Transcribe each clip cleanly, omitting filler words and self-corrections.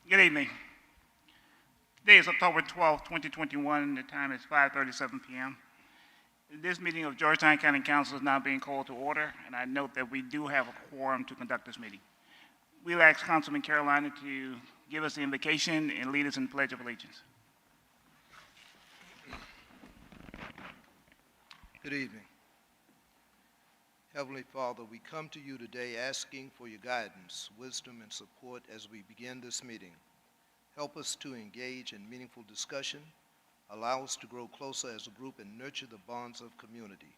Good evening. Today is October 12, 2021. The time is 5:37 p.m. This meeting of Georgetown County Council is now being called to order, and I note that we do have a quorum to conduct this meeting. We'll ask Councilman Carolina to give us the invocation and lead us in the Pledge of Allegiance. Good evening. Heavenly Father, we come to you today asking for your guidance, wisdom, and support as we begin this meeting. Help us to engage in meaningful discussion, allow us to grow closer as a group, and nurture the bonds of community.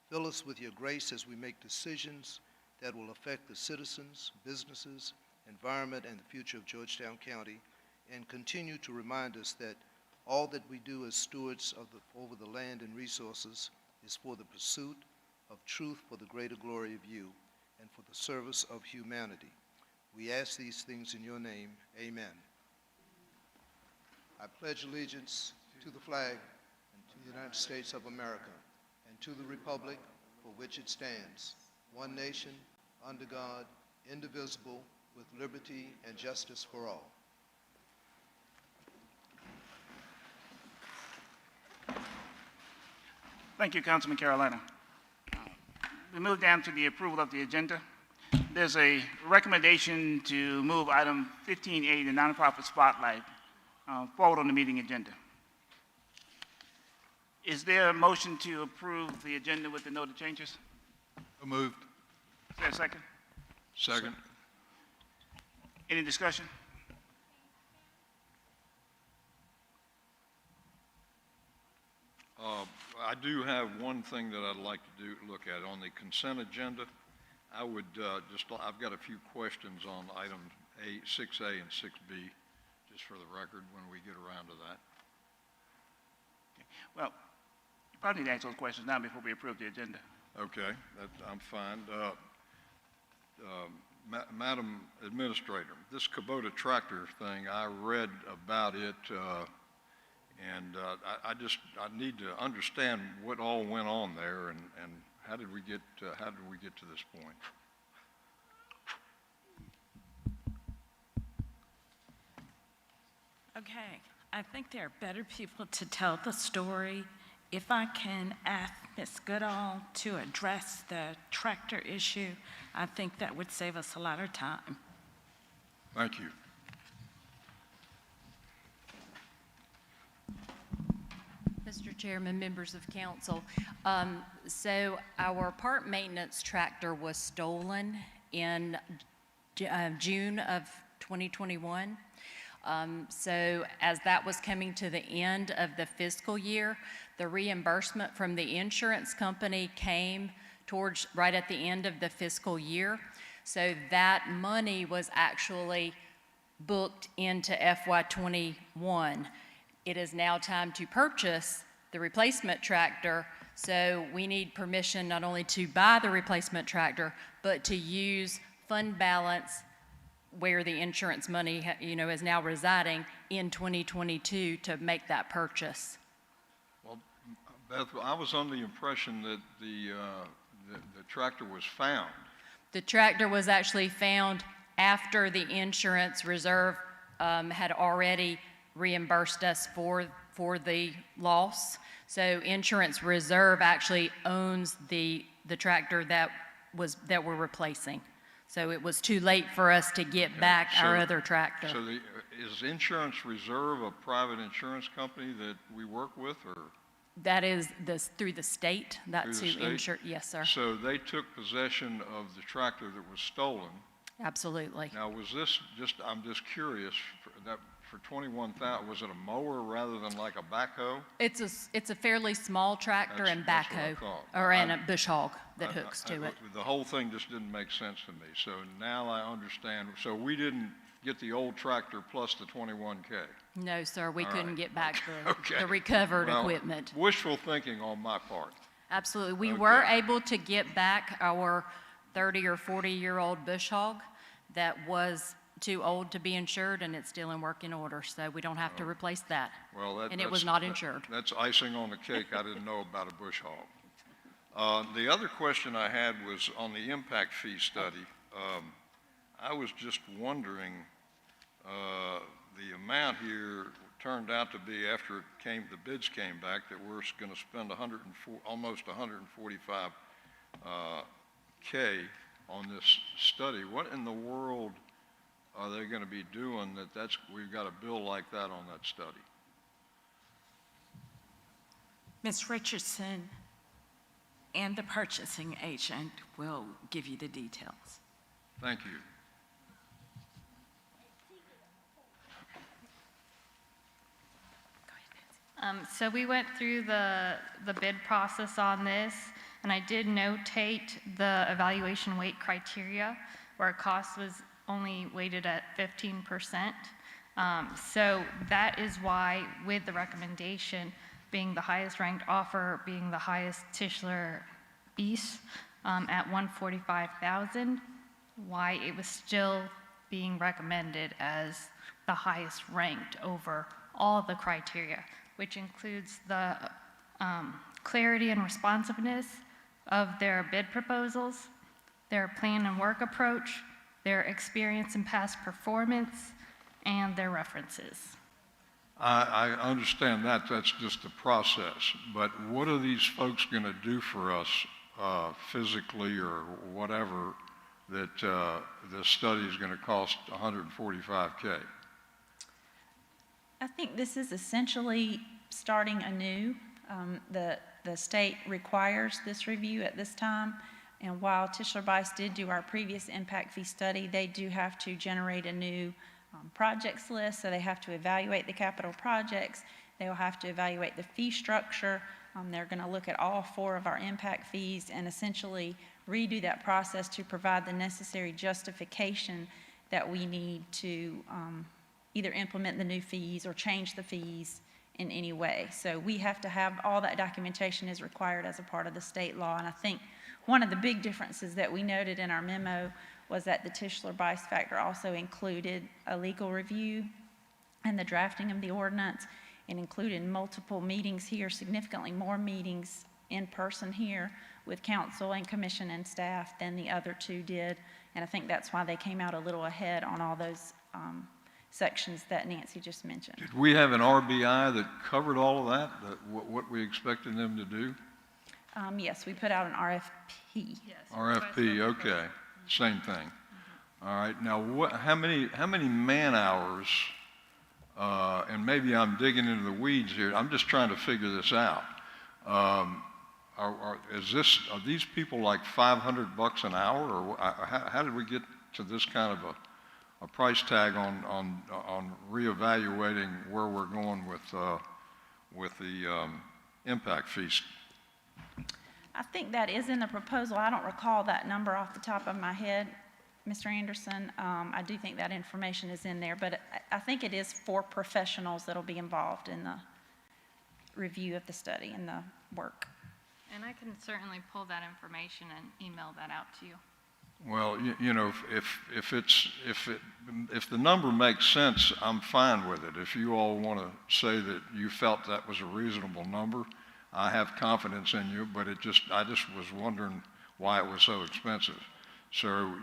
Fill us with your grace as we make decisions that will affect the citizens, businesses, environment, and the future of Georgetown County, and continue to remind us that all that we do as stewards over the land and resources is for the pursuit of truth, for the greater glory of you, and for the service of humanity. We ask these things in your name. Amen. I pledge allegiance to the flag and to the United States of America and to the republic for which it stands, one nation, under God, indivisible, with liberty and justice for all. Thank you, Councilman Carolina. We move down to the approval of the agenda. There's a recommendation to move item 15A, the nonprofit spotlight, forward on the meeting agenda. Is there a motion to approve the agenda with the noted changes? So moved. Is there a second? Second. Any discussion? I do have one thing that I'd like to look at on the consent agenda. I would I've got a few questions on items 6A and 6B, just for the record when we get around to that. Okay. Well, you probably need to ask those questions now before we approve the agenda. Okay, I'm fine. Madam Administrator, this Kubota tractor thing, I read about it, and I need to understand what all went on there, and how did we get to this point? Okay, I think there are better people to tell the story. If I can ask Ms. Goodall to address the tractor issue, I think that would save us a lot of time. Thank you. Mr. Chairman, members of council, so our park maintenance tractor was stolen in June of 2021. So as that was coming to the end of the fiscal year, the reimbursement from the insurance company came towards right at the end of the fiscal year. So that money was actually booked into FY21. It is now time to purchase the replacement tractor, so we need permission not only to buy the replacement tractor, but to use fund balance where the insurance money is now residing in 2022 to make that purchase. Well, Beth, I was under the impression that the tractor was found. The tractor was actually found after the insurance reserve had already reimbursed us for the loss. So insurance reserve actually owns the tractor that we're replacing. So it was too late for us to get back our other tractor. So is Insurance Reserve a private insurance company that we work with, or? That is through the state. That's who insure. Yes, sir. So they took possession of the tractor that was stolen. Absolutely. Now, was this I'm just curious, for 21,000, was it a mower rather than like a backhoe? It's a fairly small tractor and backhoe, and a bush hog that hooks to it. The whole thing just didn't make sense to me. So now I understand. So we didn't get the old tractor plus the 21K. No, sir, we couldn't get back the recovered equipment. Wishful thinking on my part. Absolutely. We were able to get back our 30 or 40-year-old bush hog that was too old to be insured, and it's still in working order, so we don't have to replace that. Well, and it was not insured. That's icing on the cake. I didn't know about a bush hog. The other question I had was on the impact fee study. I was just wondering, the amount here turned out to be, after the bids came back, that we're going to spend almost 145 K on this study. What in the world are they going to be doing we've got a bill like that on that study? Ms. Richardson and the purchasing agent will give you the details. Thank you. So we went through the bid process on this, and I did notate the evaluation weight criteria, where cost was only weighted at 15%. So that is why, with the recommendation being the highest ranked offer, being the highest Tischler East at $145,000, why it was still being recommended as the highest ranked over all of the criteria, which includes the clarity and responsiveness of their bid proposals, their plan and work approach, their experience and past performance, and their references. I understand that. That's just the process. But what are these folks going to do for us physically or whatever that the study is going to cost $145K? I think this is essentially starting anew. The state requires this review at this time, and while Tischler Bice did do our previous impact fee study, they do have to generate a new projects list, so they have to evaluate the capital projects. They will have to evaluate the fee structure. They're going to look at all 4 of our impact fees and essentially redo that process to provide the necessary justification that we need to either implement the new fees or change the fees in any way. So we have to have all that documentation is required as a part of the state law. And I think one of the big differences that we noted in our memo was that the Tischler Bice factor also included a legal review and the drafting of the ordinance, and included multiple meetings here, significantly more meetings in person here with council and commission and staff than the other 2 did. And I think that's why they came out a little ahead on all those sections that Nancy just mentioned. Did we have an RBI that covered all of that, what we expected them to do? Yes, we put out an RFP. Yes. RFP, okay, same thing. All right, now how many man hours, and maybe I'm digging into the weeds here, I'm just trying to figure this out. Are these people like $500 an hour, or how did we get to this kind of a price tag on reevaluating where we're going with the impact fees? I think that is in the proposal. I don't recall that number off the top of my head, Mr. Anderson. I do think that information is in there, but I think it is 4 professionals that'll be involved in the review of the study and the work. And I can certainly pull that information and email that out to you. Well, you know, if the number makes sense, I'm fine with it. If you all want to say that you felt that was a reasonable number, I have confidence in you, but I just was wondering why it was so expensive. So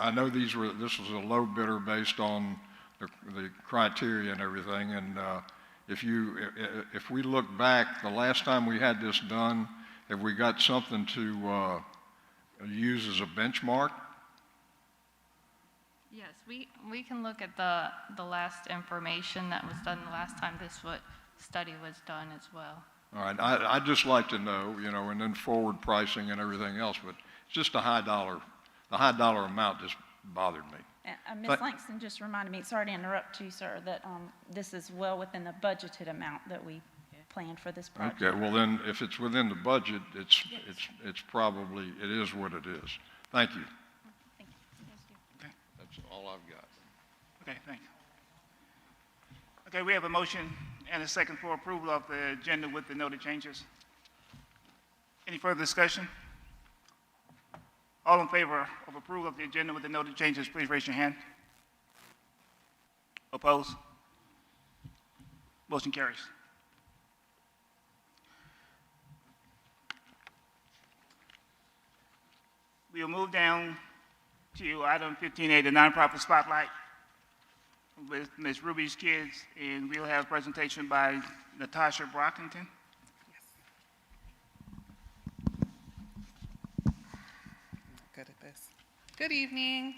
I know this was a low bidder based on the criteria and everything, and if we look back, the last time we had this done, have we got something to use as a benchmark? Yes, we can look at the last information that was done the last time this study was done as well. All right, I'd just like to know, you know, and then forward pricing and everything else, but it's just the high dollar amount just bothered me. Ms. Langston just reminded me, sorry to interrupt you, sir, that this is well within the budgeted amount that we planned for this project. Okay, well then, if it's within the budget, it's probably, it is what it is. Thank you. Thank you. Okay, That's all I've got. okay, thanks. Okay, we have a motion and a second for approval of the agenda with the noted changes. Any further discussion? All in favor of approval of the agenda with the noted changes, please raise your hand. Opposed? Motion carries. We will move down to item 15A, the nonprofit spotlight. with Ms. Ruby's kids, and we'll have a presentation by Natasha Brockington. Good at this. Good evening.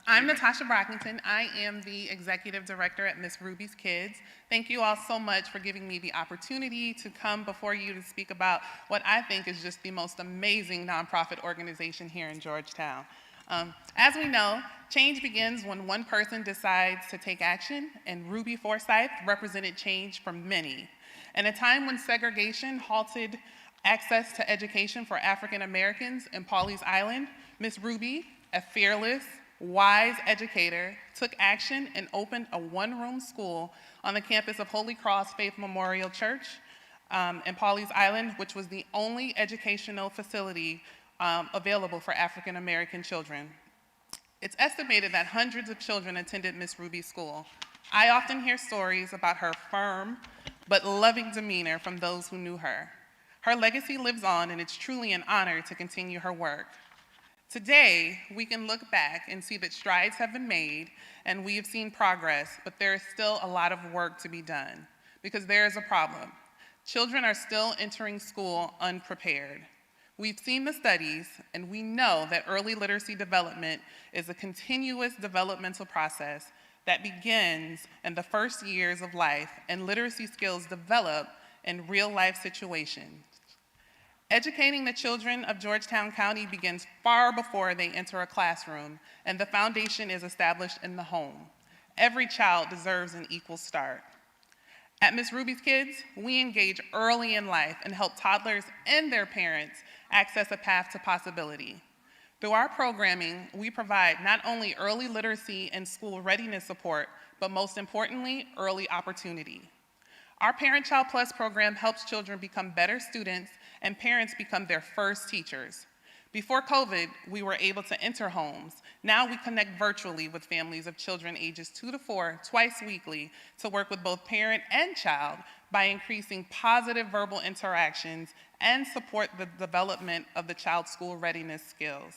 I'm Natasha Brockington. I am the Executive Director at Miss Ruby's Kids. Thank you all so much for giving me the opportunity to come before you to speak about what I think is just the most amazing nonprofit organization here in Georgetown. As we know, change begins when one person decides to take action, and Ruby Forsyth represented change for many. In a time when segregation halted access to education for African Americans in Pawleys Island, Miss Ruby, a fearless, wise educator, took action and opened a one-room school on the campus of Holy Cross Faith Memorial Church in Pawleys Island, which was the only educational facility available for African American children. It's estimated that hundreds of children attended Miss Ruby's school. I often hear stories about her firm but loving demeanor from those who knew her. Her legacy lives on, and it's truly an honor to continue her work. Today, we can look back and see that strides have been made and we have seen progress, but there is still a lot of work to be done because there is a problem. Children are still entering school unprepared. We've seen the studies, and we know that early literacy development is a continuous developmental process that begins in the first years of life, and literacy skills develop in real-life situations. Educating the children of Georgetown County begins far before they enter a classroom, and the foundation is established in the home. Every child deserves an equal start. At Miss Ruby's Kids, we engage early in life and help toddlers and their parents access a path to possibility. Through our programming, we provide not only early literacy and school readiness support, but most importantly, early opportunity. Our Parent Child Plus program helps children become better students and parents become their first teachers. Before COVID, we were able to enter homes. Now we connect virtually with families of children ages 2 to 4 twice weekly to work with both parent and child by increasing positive verbal interactions and support the development of the child's school readiness skills.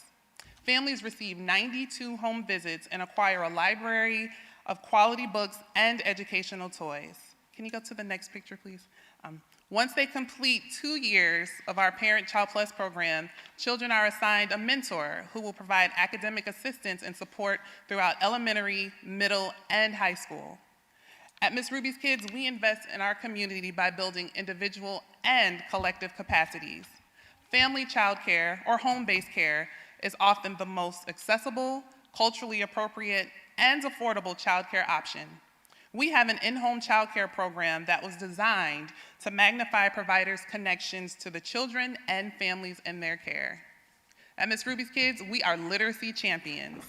Families receive 92 home visits and acquire a library of quality books and educational toys. Can you go to the next picture, please? Once they complete 2 years of our Parent Child Plus program, children are assigned a mentor who will provide academic assistance and support throughout elementary, middle, and high school. At Miss Ruby's Kids, we invest in our community by building individual and collective capacities. Family child care or home-based care is often the most accessible, culturally appropriate, and affordable child care option. We have an in-home child care program that was designed to magnify providers' connections to the children and families in their care. At Miss Ruby's Kids, we are literacy champions.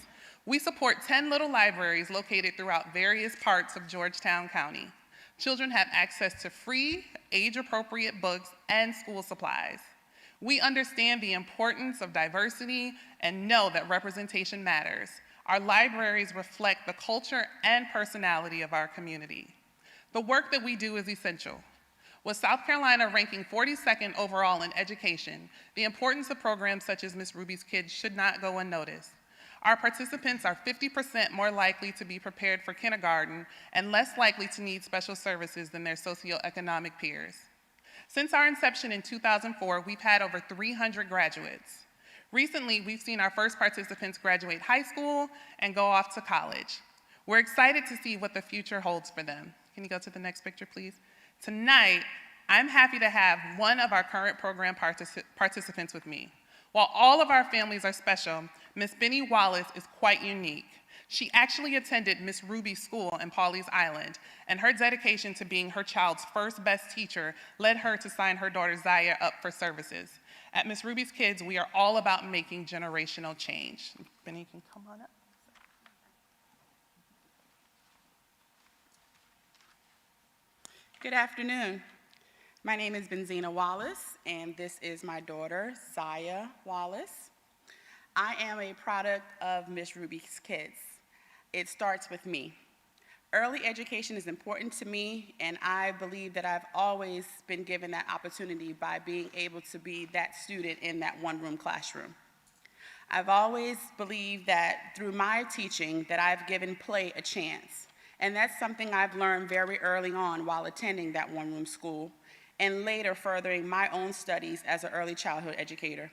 We support 10 little libraries located throughout various parts of Georgetown County. Children have access to free, age-appropriate books and school supplies. We understand the importance of diversity and know that representation matters. Our libraries reflect the culture and personality of our community. The work that we do is essential. With South Carolina ranking 42nd overall in education, the importance of programs such as Miss Ruby's Kids should not go unnoticed. Our participants are 50% more likely to be prepared for kindergarten and less likely to need special services than their socioeconomic peers. Since our inception in 2004, we've had over 300 graduates. Recently, we've seen our first participants graduate high school and go off to college. We're excited to see what the future holds for them. Can you go to the next picture, please? Tonight, I'm happy to have one of our current program participants with me. While all of our families are special, Miss Benny Wallace is quite unique. She actually attended Miss Ruby's school in Pawleys Island, and her dedication to being her child's first best teacher led her to sign her daughter Zaya up for services. At Miss Ruby's Kids, we are all about making generational change. Benny, you can come on up. Good afternoon. My name is Benzina Wallace, and this is my daughter, Zaya Wallace. I am a product of Miss Ruby's Kids. It starts with me. Early education is important to me, and I believe that I've always been given that opportunity by being able to be that student in that one-room classroom. I've always believed that through my teaching that I've given play a chance. And that's something I've learned very early on while attending that one-room school, and later furthering my own studies as an early childhood educator.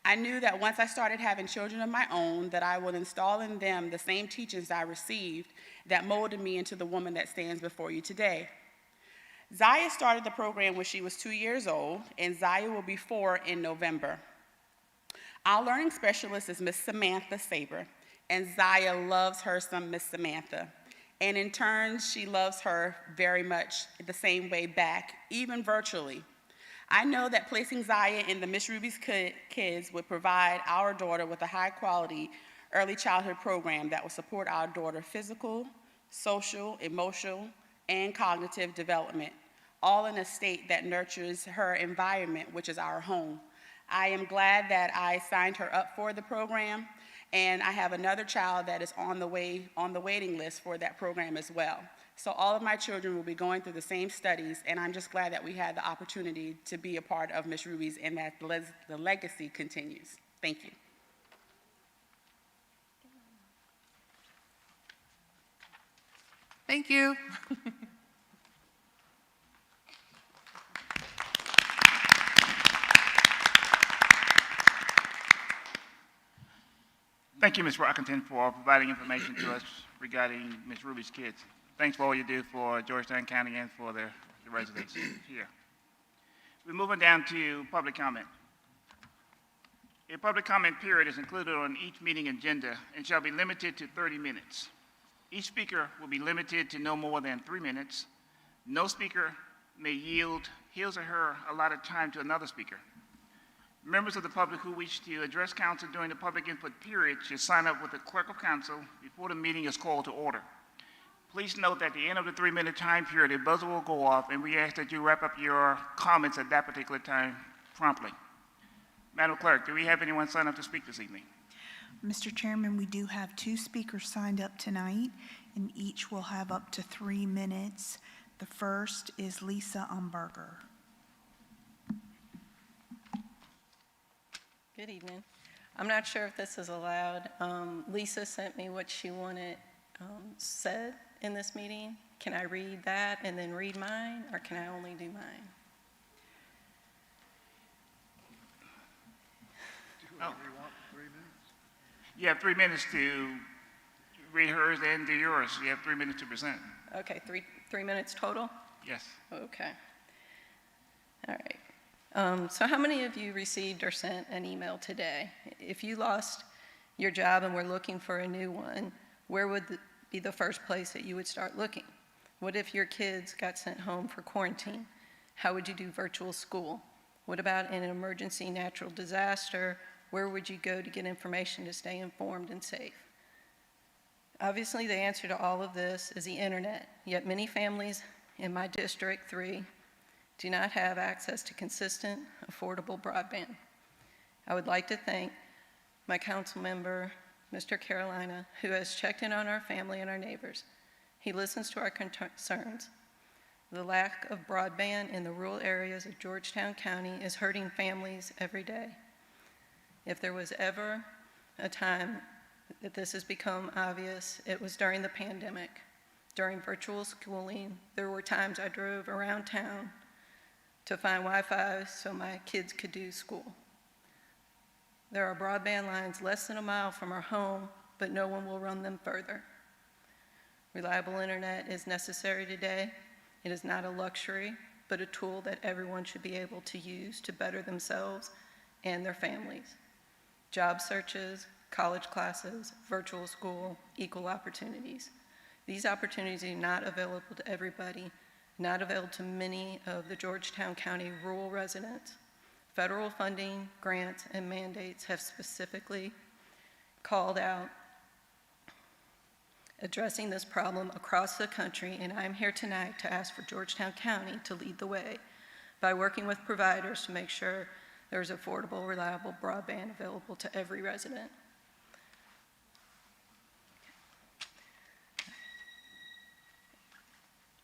I knew that once I started having children of my own, that I would install in them the same teachings I received that molded me into the woman that stands before you today. Zaya started the program when she was 2 years old, and Zaya will be 4 in November. Our learning specialist is Miss Samantha Saber, and Zaya loves her some Miss Samantha. And in turn, she loves her very much the same way back, even virtually. I know that placing Zaya in the Miss Ruby's Kids would provide our daughter with a high-quality early childhood program that will support our daughter's physical, social, emotional, and cognitive development, all in a state that nurtures her environment, which is our home. I am glad that I signed her up for the program, and I have another child that is on the waiting list for that program as well. So all of my children will be going through the same studies, and I'm just glad that we had the opportunity to be a part of Miss Ruby's and that the legacy continues. Thank you. Thank you. Thank you, Ms. Rockington, for providing information to us regarding Ms. Ruby's Kids. Thanks for all you do for Georgetown County and for the residents here. We're moving down to public comment. A public comment period is included on each meeting agenda and shall be limited to 30 minutes. Each speaker will be limited to no more than 3 minutes. No speaker may yield his or her allotted time to another speaker. Members of the public who wish to address council during the public input period should sign up with the clerk of council before the meeting is called to order. Please note that at the end of the 3-minute time period, a buzzer will go off, and we ask that you wrap up your comments at that particular time promptly. Madam Clerk, do we have anyone sign up to speak this evening? Mr. Chairman, we do have 2 speakers signed up tonight, and each will have up to 3 minutes. The first is Lisa Umberger. Good evening. I'm not sure if this is allowed. Lisa sent me what she wanted said in this meeting. Can I read that and then read mine, or can I only do mine? Oh. You have 3 minutes to read hers and do yours. You have 3 minutes to present. Okay, three minutes total? Yes. Okay. All right. So how many of you received or sent an email today? If you lost your job and were looking for a new one, where would be the first place that you would start looking? What if your kids got sent home for quarantine? How would you do virtual school? What about in an emergency natural disaster? Where would you go to get information to stay informed and safe? Obviously, the answer to all of this is the internet, yet many families in my District 3 do not have access to consistent, affordable broadband. I would like to thank my council member, Mr. Carolina, who has checked in on our family and our neighbors. He listens to our concerns. The lack of broadband in the rural areas of Georgetown County is hurting families every day. If there was ever a time that this has become obvious, it was during the pandemic. During virtual schooling, there were times I drove around town to find Wi-Fi so my kids could do school. There are broadband lines less than a mile from our home, but no one will run them further. Reliable internet is necessary today. It is not a luxury, but a tool that everyone should be able to use to better themselves and their families. Job searches, college classes, virtual school, equal opportunities. These opportunities are not available to everybody, not available to many of the Georgetown County rural residents. Federal funding, grants, and mandates have specifically called out addressing this problem across the country, and I'm here tonight to ask for Georgetown County to lead the way by working with providers to make sure there's affordable, reliable broadband available to every resident.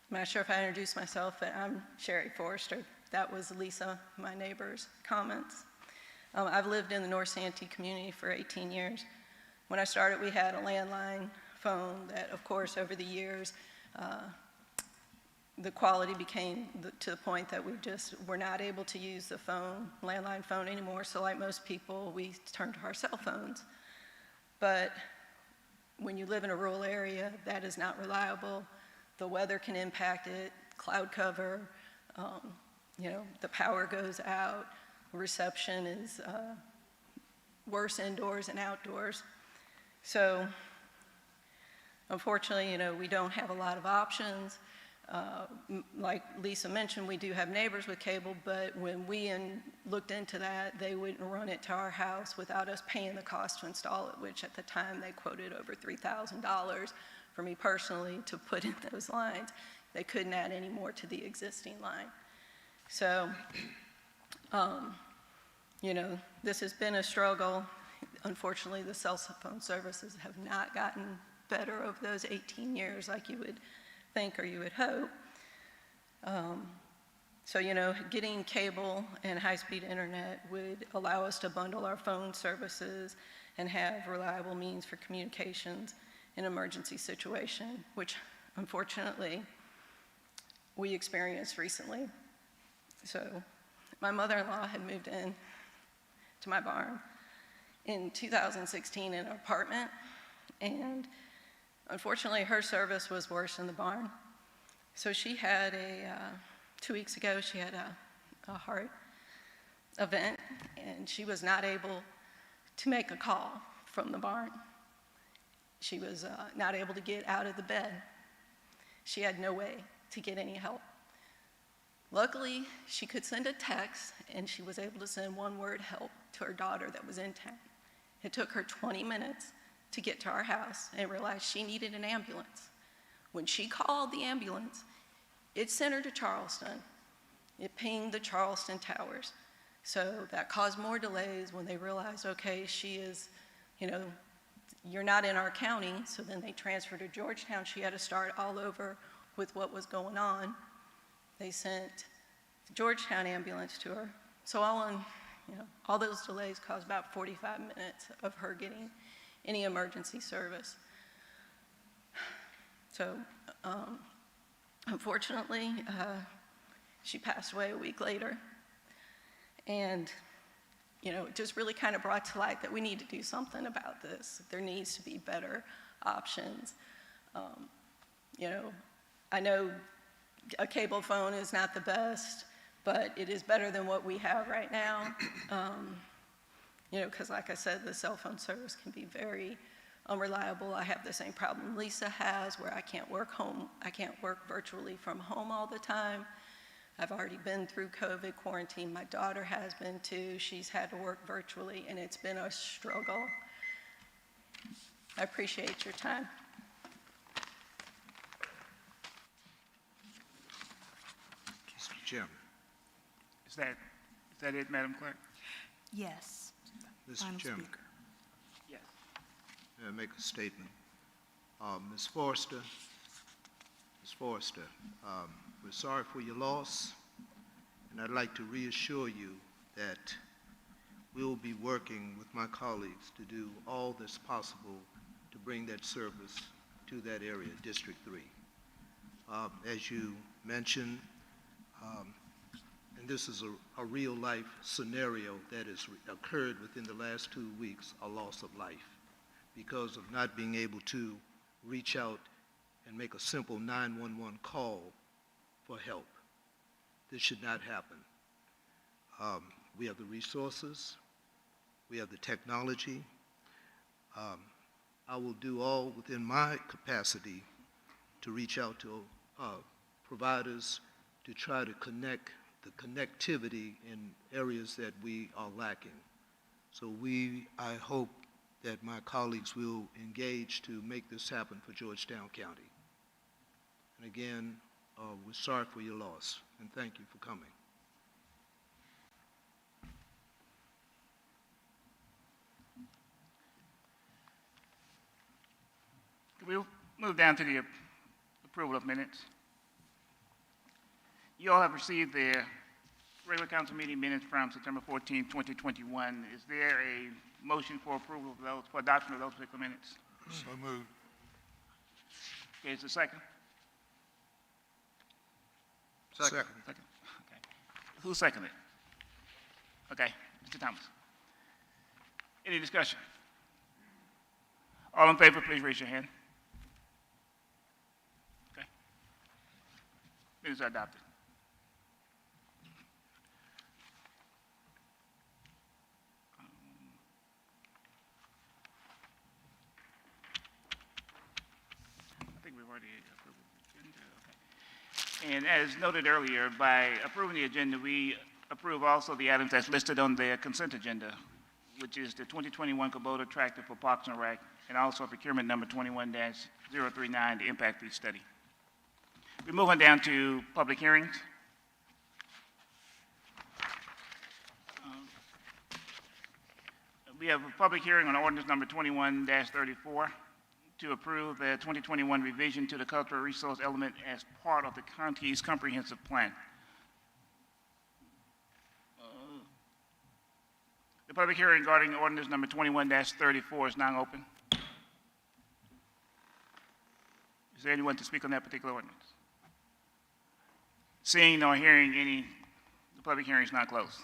I'm not sure if I introduced myself, but I'm Sherry Forrester. That was Lisa, my neighbor's comments. I've lived in the North Santee community for 18 years. When I started, we had a landline phone that, of course, over the years, the quality became to the point that we just were not able to use the landline phone anymore. So like most people, we turned to our cell phones. But when you live in a rural area, that is not reliable. The weather can impact it, cloud cover, the power goes out, reception is worse indoors and outdoors. So unfortunately, we don't have a lot of options. Like Lisa mentioned, we do have neighbors with cable, but when we looked into that, they wouldn't run it to our house without us paying the cost to install it, which at the time they quoted over $3,000 for me personally to put in those lines. They couldn't add any more to the existing line. So, this has been a struggle. Unfortunately, the cell phone services have not gotten better over those 18 years like you would think or you would hope. So, getting cable and high-speed internet would allow us to bundle our phone services and have reliable means for communications in an emergency situation, which unfortunately we experienced recently. So my mother-in-law had moved in to my barn in 2016 in an apartment, and unfortunately her service was worse than the barn. So she had 2 weeks ago, she had a heart event, and she was not able to make a call from the barn. She was not able to get out of the bed. She had no way to get any help. Luckily, she could send a text, and she was able to send one-word help to her daughter that was in town. It took her 20 minutes to get to our house and realized she needed an ambulance. When she called the ambulance, it sent her to Charleston. It pinged the Charleston towers. So that caused more delays when they realized, okay, she is, you're not in our county, so then they transferred to Georgetown. She had to start all over with what was going on. They sent the Georgetown ambulance to her. So all those delays caused about 45 minutes of her getting any emergency service. So unfortunately, she passed away a week later. And it just really kind of brought to light that we need to do something about this. There needs to be better options. I know a cable phone is not the best, but it is better than what we have right now. Because like I said, the cell phone service can be very unreliable. I have the same problem Lisa has, where I can't work virtually from home all the time. I've already been through COVID quarantine. My daughter has been too. She's had to work virtually, and it's been a struggle. I appreciate your time. Mr. Chairman. Is that it, Madam Clerk? Yes. Mr. Final Chairman. speaker. Yes. May I make a statement? Ms. Forrester, we're sorry for your loss, and I'd like to reassure you that we'll be working with my colleagues to do all that's possible to bring that service to that area, District 3. As you mentioned, and this is a real-life scenario that has occurred within the last 2 weeks, a loss of life, because of not being able to reach out and make a simple 911 call for help. This should not happen. We have the resources, we have the technology. I will do all within my capacity to reach out to providers to try to connect the connectivity in areas that we are lacking. So I hope that my colleagues will engage to make this happen for Georgetown County. And again, we're sorry for your loss, and thank you for coming. We'll move down to the approval of minutes. You all have received the regular council meeting minutes from September 14, 2021. Is there a motion for approval of those, for adoption of those particular minutes? So moved. Okay, is there a second? Second. Second. Okay. Who seconded? Okay, Mr. Thomas. Any discussion? All in favor, please raise your hand. Okay. Minutes are adopted. I think we've already approved the agenda. Okay. And as noted earlier, by approving the agenda, we approve also the items that's listed on the consent agenda, which is the 2021 Kubota tractor for Parks and Rec, and also procurement number 21-039, the impact fee study. We're moving down to public hearings. We have a public hearing on ordinance number 21-34 to approve the 2021 revision to the cultural resource element as part of the county's comprehensive plan. The public hearing regarding ordinance number 21-34 is now open. Is there anyone to speak on that particular ordinance? Seeing nor hearing any, the public hearing is now closed.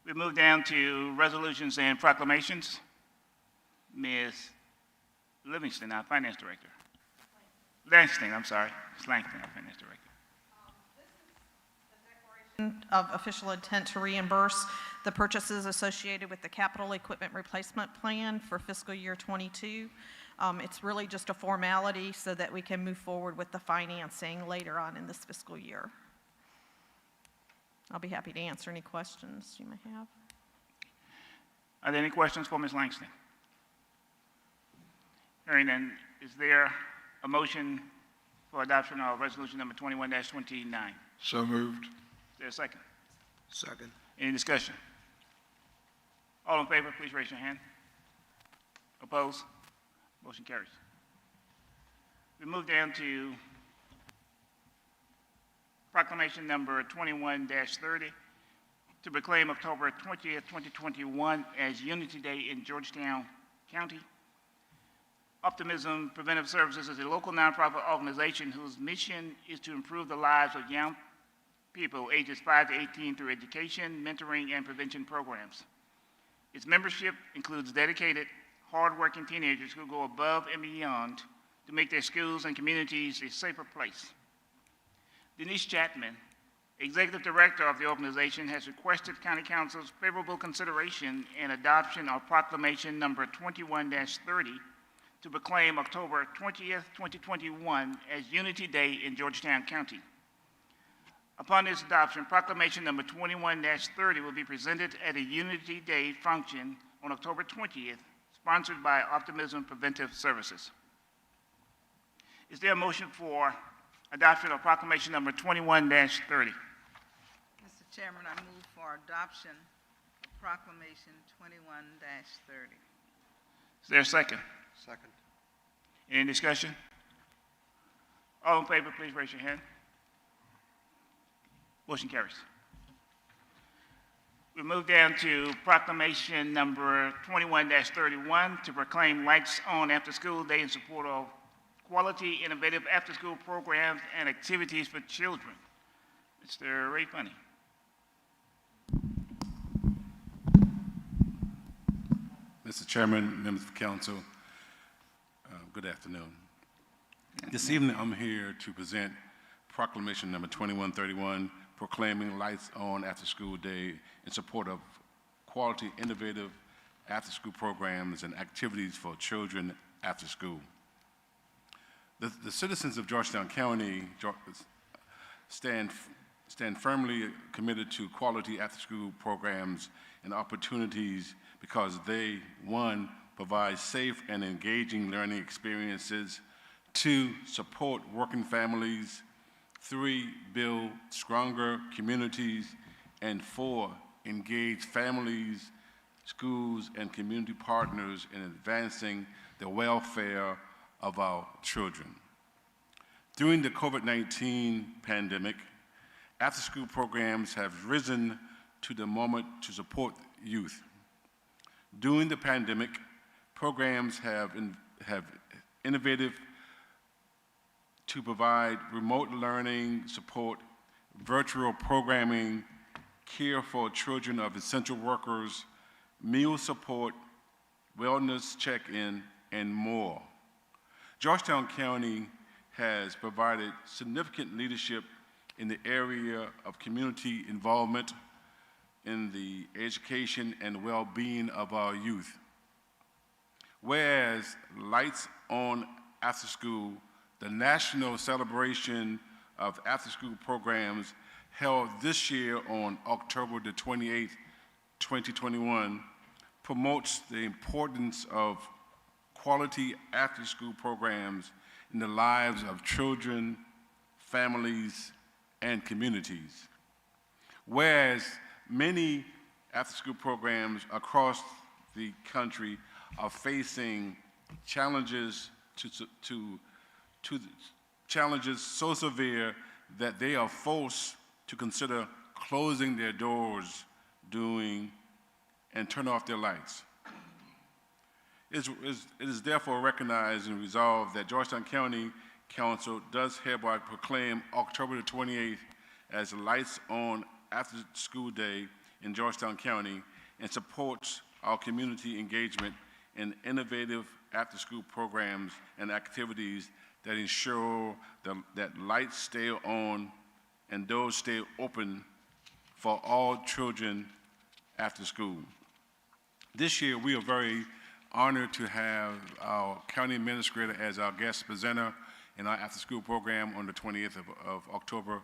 We move down to resolutions and proclamations. Ms. Livingston, our finance director. Langston, I'm sorry. Ms. Langston, our finance director. Of official intent to reimburse the purchases associated with the capital equipment replacement plan for fiscal year '22. It's really just a formality so that we can move forward with the financing later on in this fiscal year. I'll be happy to answer any questions you may have. Are there any questions for Ms. Langston? Hearing none, is there a motion for adoption of resolution number 21-29? So moved. Is there a second? Second. Any discussion? All in favor, please raise your hand. Opposed? Motion carries. We move down to proclamation number 21-30 to proclaim October 20th, 2021 as Unity Day in Georgetown County. Optimism Preventive Services is a local nonprofit organization whose mission is to improve the lives of young people ages 5 to 18 through education, mentoring, and prevention programs. Its membership includes dedicated, hardworking teenagers who go above and beyond to make their schools and communities a safer place. Denise Chapman, Executive Director of the organization, has requested County Council's favorable consideration and adoption of proclamation number 21-30 to proclaim October 20th, 2021 as Unity Day in Georgetown County. Upon its adoption, proclamation number 21-30 will be presented at a Unity Day function on October 20th, sponsored by Optimism Preventive Services. Is there a motion for adoption of proclamation number 21-30? Mr. Chairman, I move for adoption of proclamation 21-30. Is there a second? Second. Any discussion? All in favor, please raise your hand. Motion carries. We move down to proclamation number 21-31 to proclaim Lights On After School Day in support of quality, innovative after-school programs and activities for children. Mr. Ray Funny. Mr. Chairman, members of council, good afternoon. This evening, I'm here to present proclamation number 2131, proclaiming Lights On After School Day in support of quality, innovative after-school programs and activities for children after school. The citizens of Georgetown County stand firmly committed to quality after-school programs and opportunities because they, one, provide safe and engaging learning experiences, two, support working families, three, build stronger communities, and four, engage families, schools, and community partners in advancing the welfare of our children. During the COVID-19 pandemic, after-school programs have risen to the moment to support youth. During the pandemic, programs have innovative to provide remote learning support, virtual programming, care for children of essential workers, meal support, wellness check-in, and more. Georgetown County has provided significant leadership in the area of community involvement in the education and well-being of our youth. Whereas Lights On After School, the national celebration of after-school programs held this year on October the 28th, 2021, promotes the importance of quality after-school programs in the lives of children, families, and communities. Whereas many after-school programs across the country are facing challenges challenges so severe that they are forced to consider closing their doors and turn off their lights. It is therefore recognized and resolved that Georgetown County Council does hereby proclaim October the 28th as Lights On After School Day in Georgetown County and supports our community engagement in innovative after-school programs and activities that ensure that lights stay on and doors stay open for all children after school. This year, we are very honored to have our county administrator as our guest presenter in our after-school program on the 20th of October,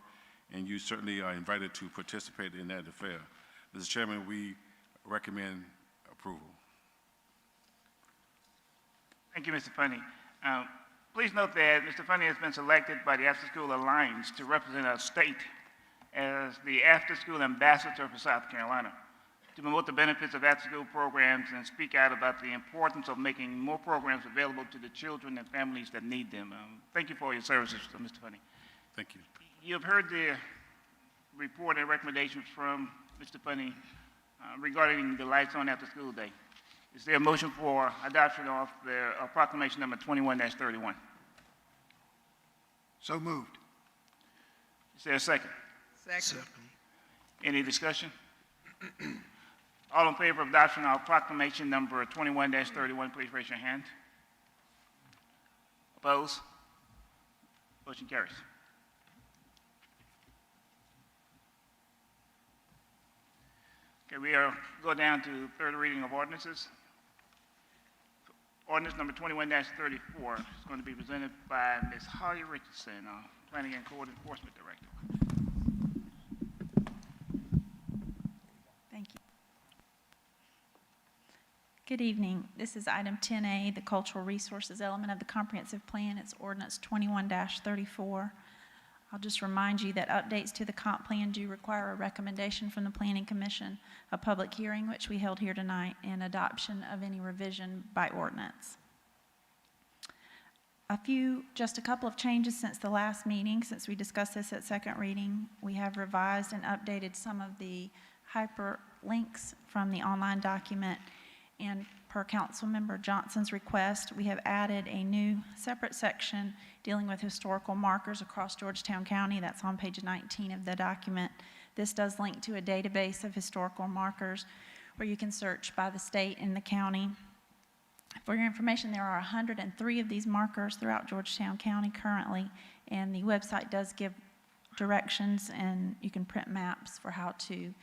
and you certainly are invited to participate in that affair. Mr. Chairman, we recommend approval. Thank you, Mr. Funny. Please note that Mr. Funny has been selected by the After School Alliance to represent our state as the after-school ambassador for South Carolina, to promote the benefits of after-school programs and speak out about the importance of making more programs available to the children and families that need them. Thank you for your services, Mr. Funny. Thank you. You have heard the report and recommendations from Mr. Funny regarding the Lights On After School Day. Is there a motion for adoption of the proclamation number 21-31? So moved. Is there a second? Second. Any discussion? All in favor of adoption of proclamation number 21-31, please raise your hand. Opposed? Motion carries. Okay, we are go down to third reading of ordinances. Ordinance number 21-34 is going to be presented by Ms. Holly Richardson, Planning and Code Enforcement Director. Thank you. Good evening. This is item 10A, the cultural resources element of the comprehensive plan. It's ordinance 21-34. I'll just remind you that updates to the comp plan do require a recommendation from the Planning Commission, a public hearing, which we held here tonight, and adoption of any revision by ordinance. Just a couple of changes since the last meeting, since we discussed this at second reading. We have revised and updated some of the hyperlinks from the online document, and per Councilmember Johnson's request, we have added a new separate section dealing with historical markers across Georgetown County. That's on page 19 of the document. This does link to a database of historical markers where you can search by the state and the county. For your information, there are 103 of these markers throughout Georgetown County currently, and the website does give directions, and you can print maps for how to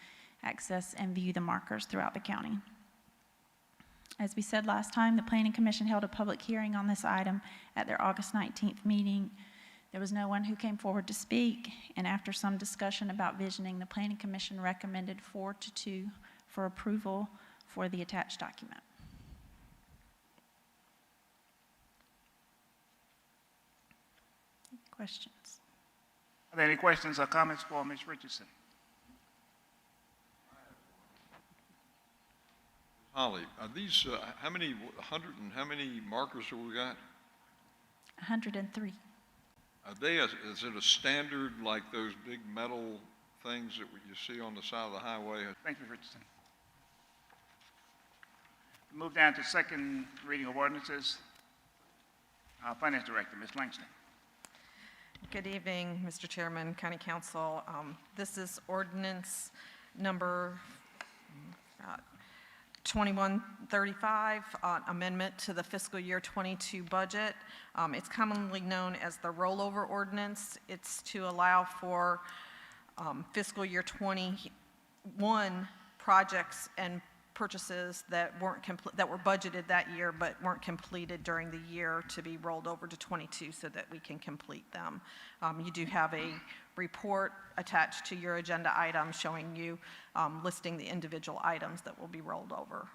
access and view the markers throughout the county. As we said last time, the Planning Commission held a public hearing on this item at their August 19th meeting. There was no one who came forward to speak, and after some discussion about visioning, the Planning Commission recommended 4-2 for approval for the attached document. Questions? Are there any questions or comments for Ms. Richardson? Holly, are these, how many, 100 and how many markers have we got? 103. Are they, is it a standard like those big metal things that you see on the side of the highway? Thank you, Richardson. Move down to second reading of ordinances. Our Finance Director, Ms. Langston. Good evening, Mr. Chairman, County Council. This is ordinance number 2135, amendment to the fiscal year 22 budget. It's commonly known as the rollover ordinance. It's to allow for fiscal year 21 projects and purchases that that were budgeted that year but weren't completed during the year to be rolled over to 22 so that we can complete them. You do have a report attached to your agenda item showing you listing the individual items that will be rolled over.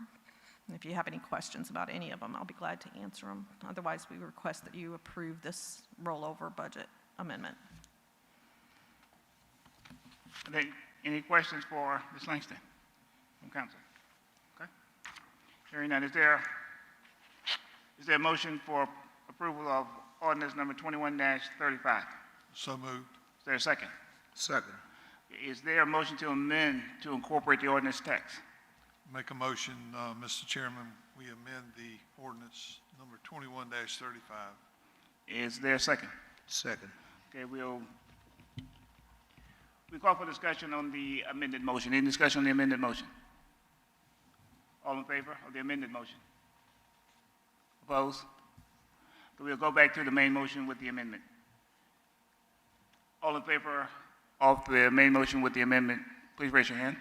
And if you have any questions about any of them, I'll be glad to answer them. Otherwise, we request that you approve this rollover budget amendment. Are there any questions for Ms. Langston from council? Okay. Hearing none, is there a motion for approval of ordinance number 21-35? So moved. Is there a second? Second. Is there a motion to amend to incorporate the ordinance text? Make a motion, Mr. Chairman, we amend the ordinance number 21-35. Is there a second? Second. Okay, we call for discussion on the amended motion. Any discussion on the amended motion? All in favor of the amended motion? Opposed? So we'll go back to the main motion with the amendment. All in favor of the main motion with the amendment, please raise your hand.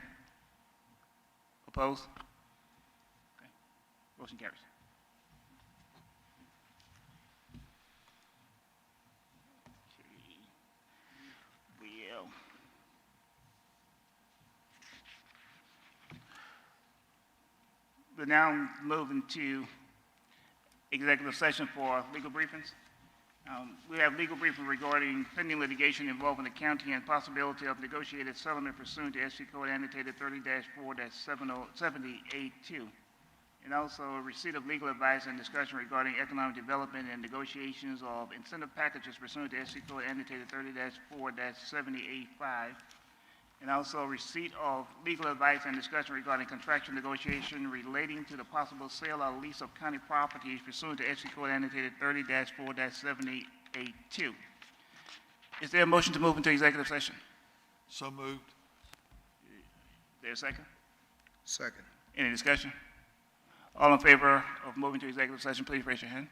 Opposed? Okay. Motion carries. We're now moving to executive session for legal briefings. We have legal briefing regarding pending litigation involving the county and possibility of negotiated settlement pursuant to SC Code annotated 30-4-7082. And also receipt of legal advice and discussion regarding economic development and negotiations of incentive packages pursuant to SC Code annotated 30-4-7085. And also receipt of legal advice and discussion regarding contractual negotiation relating to the possible sale or lease of county properties pursuant to SC Code annotated 30-4-7082. Is there a motion to move into executive session? So moved. Is there a second? Second. Any discussion? All in favor of moving to executive session, please raise your hand.